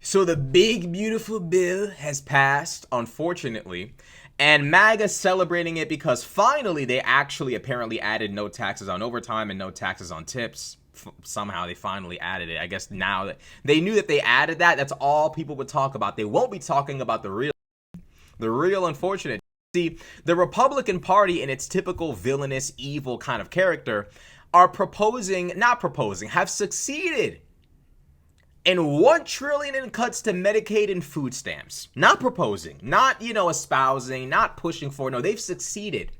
So the big beautiful bill has passed, unfortunately, and MAGA's celebrating it because finally they actually apparently added no taxes on overtime and no taxes on tips. Somehow they finally added it. I guess now that they knew that they added that, that's all people would talk about. They won't be talking about the real unfortunate. See, the Republican Party in its typical villainous, evil kind of character are have succeeded in 1 trillion in cuts to Medicaid and food stamps. Not proposing, not, espousing, not pushing for. No, they've succeeded.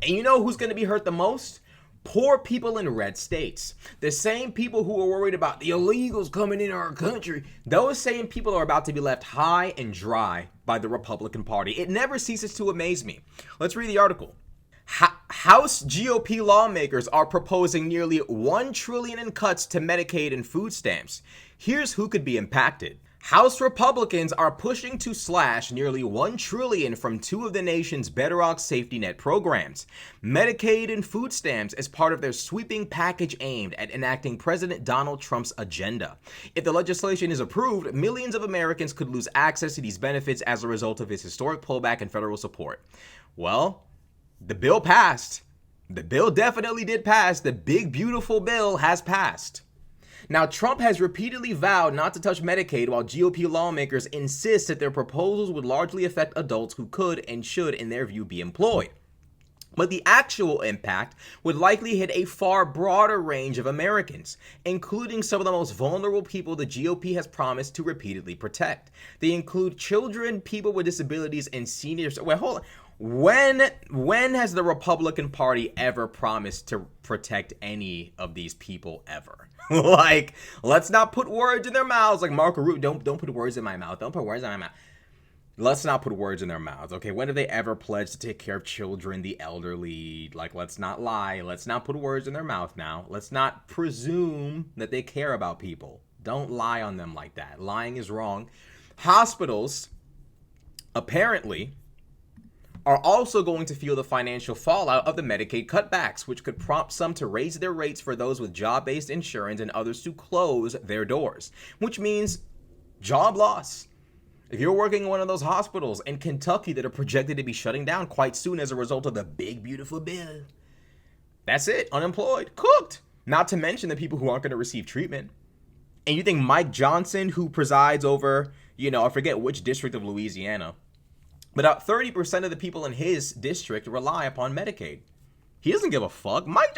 And you know who's going to be hurt the most? Poor people in red states. The same people who are worried about the illegals coming in our country. Those same people are about to be left high and dry by the Republican Party. It never ceases to amaze me. Let's read the article. House GOP lawmakers are proposing nearly 1 trillion in cuts to Medicaid and food stamps. Here's who could be impacted. House Republicans are pushing to slash nearly 1 trillion from 2 of the nation's bedrock safety net programs, Medicaid and food stamps, as part of their sweeping package aimed at enacting President Donald Trump's agenda. If the legislation is approved, millions of Americans could lose access to these benefits as a result of his historic pullback in federal support. Well, the bill passed. The bill definitely did pass. The big, beautiful bill has passed. Now, Trump has repeatedly vowed not to touch Medicaid, while GOP lawmakers insist that their proposals would largely affect adults who could and should, in their view, be employed. But the actual impact would likely hit a far broader range of Americans, including some of the most vulnerable people the GOP has promised to repeatedly protect. They include children, people with disabilities, and seniors. Wait, hold on. When has the Republican Party ever promised to protect any of these people ever? Like, let's not put words in their mouths. Like Marco Rubio, don't put words in my mouth. Don't put words in my mouth. Let's not put words in their mouths, okay? When have they ever pledged to take care of children, the elderly? Like, let's not lie. Let's not put words in their mouth now. Let's not presume that they care about people. Don't lie on them like that. Lying is wrong. Hospitals, apparently, are also going to feel the financial fallout of the Medicaid cutbacks, which could prompt some to raise their rates for those with job-based insurance and others to close their doors, which means job loss. If you're working in one of those hospitals in Kentucky that are projected to be shutting down quite soon as a result of the big, beautiful bill, that's it. Unemployed. Cooked. Not to mention the people who aren't going to receive treatment. And you think Mike Johnson, who presides over, I forget which district of Louisiana, but about 30% of the people in his district rely upon Medicaid. He doesn't give a fuck. Mike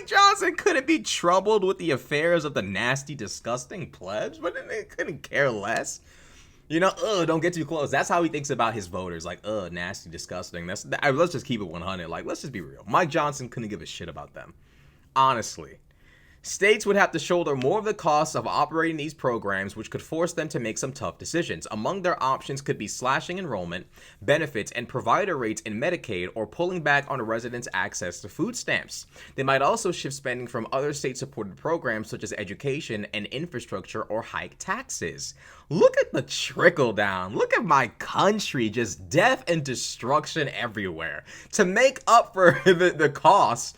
Johnson couldn't be troubled with the affairs of the nasty, disgusting plebs, but he couldn't care less. Don't get too close. That's how he thinks about his voters. Like, nasty, disgusting. Let's just keep it 100. Like, let's just be real. Mike Johnson couldn't give a shit about them. Honestly. States would have to shoulder more of the costs of operating these programs, which could force them to make some tough decisions. Among their options could be slashing enrollment, benefits, and provider rates in Medicaid, or pulling back on residents' access to food stamps. They might also shift spending from other state-supported programs such as education and infrastructure, or hike taxes. Look at the trickle down. Look at my country, just death and destruction everywhere. To make up for the costs,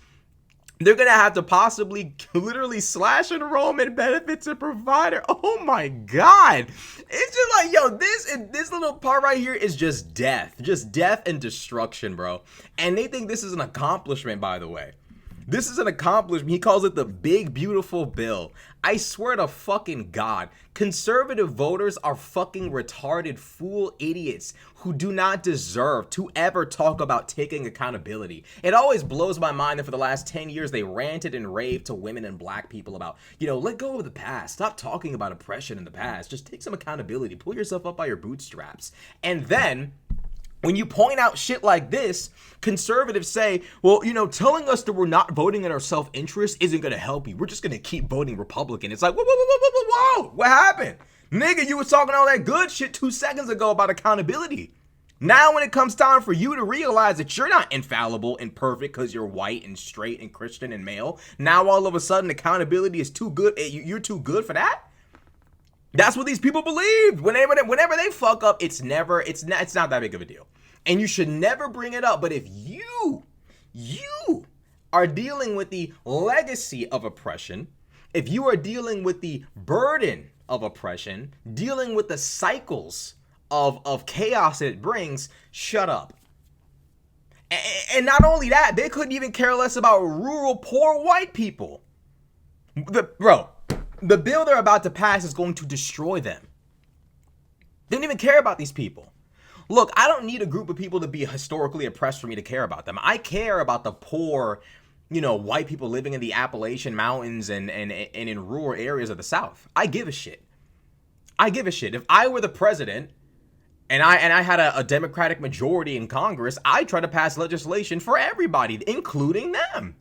they're going to have to possibly literally slash enrollment benefits and provider. Oh my God. It's just like, this little part right here is just death and destruction, bro. And they think this is an accomplishment, by the way. This is an accomplishment. He calls it the big, beautiful bill. I swear to fucking God, conservative voters are fucking retarded fool idiots who do not deserve to ever talk about taking accountability. It always blows my mind that for the last 10 years, they ranted and raved to women and black people about, let go of the past. Stop talking about oppression in the past. Just take some accountability. Pull yourself up by your bootstraps. And then, when you point out shit like this, conservatives say, well, telling us that we're not voting in our self-interest isn't going to help you. We're just going to keep voting Republican. It's like, whoa. What happened? Nigga, you was talking all that good shit 2 seconds ago about accountability. Now when it comes time for you to realize that you're not infallible and perfect because you're white and straight and Christian and male, now all of a sudden accountability is too good. You're too good for that? That's what these people believe. Whenever they fuck up, it's not that big of a deal. And you should never bring it up. But if you are dealing with the legacy of oppression, if you are dealing with the burden of oppression, dealing with the cycles of chaos it brings, shut up. And not only that, they couldn't even care less about rural, poor white people. The bill they're about to pass is going to destroy them. They don't even care about these people. Look, I don't need a group of people to be historically oppressed for me to care about them. I care about the poor, white people living in the Appalachian Mountains and in rural areas of the South. I give a shit. If I were the president and I had a Democratic majority in Congress, I'd try to pass legislation for everybody, including them.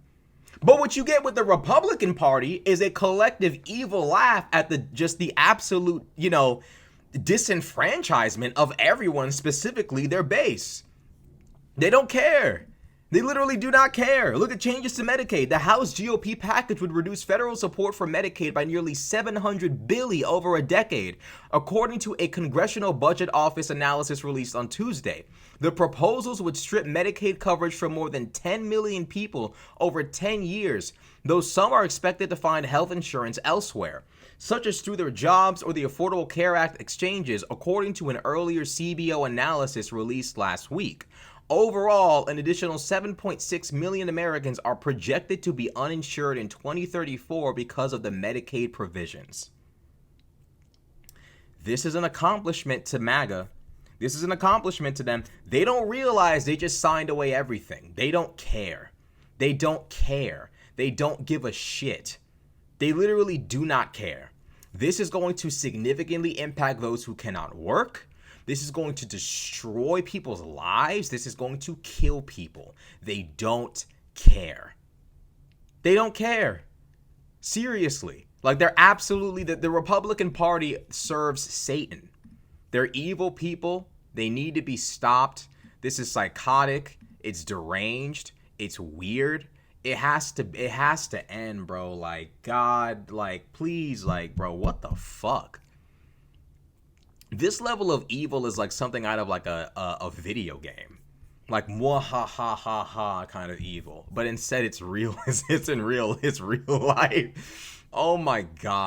But what you get with the Republican Party is a collective evil laugh at the absolute, disenfranchisement of everyone, specifically their base. They don't care. They literally do not care. Look at changes to Medicaid. The House GOP package would reduce federal support for Medicaid by nearly $700 billion over a decade, according to a Congressional Budget Office analysis released on Tuesday. The proposals would strip Medicaid coverage from more than 10 million people over 10 years, though some are expected to find health insurance elsewhere, such as through their jobs or the Affordable Care Act exchanges, according to an earlier CBO analysis released last week. Overall, an additional 7.6 million Americans are projected to be uninsured in 2034 because of the Medicaid provisions. This is an accomplishment to MAGA. This is an accomplishment to them. They don't realize they just signed away everything. They don't care. They don't care. They don't give a shit. They literally do not care. This is going to significantly impact those who cannot work. This is going to destroy people's lives. This is going to kill people. They don't care. They don't care. Seriously. Like, they're absolutely, the Republican Party serves Satan. They're evil people. They need to be stopped. This is psychotic. It's deranged. It's weird. It has to end, bro. Like, God, like, please, like, bro, what the fuck? This level of evil is like something out of like a video game, like mwahahaha kind of evil, but instead it's real. It's real life. Oh my God.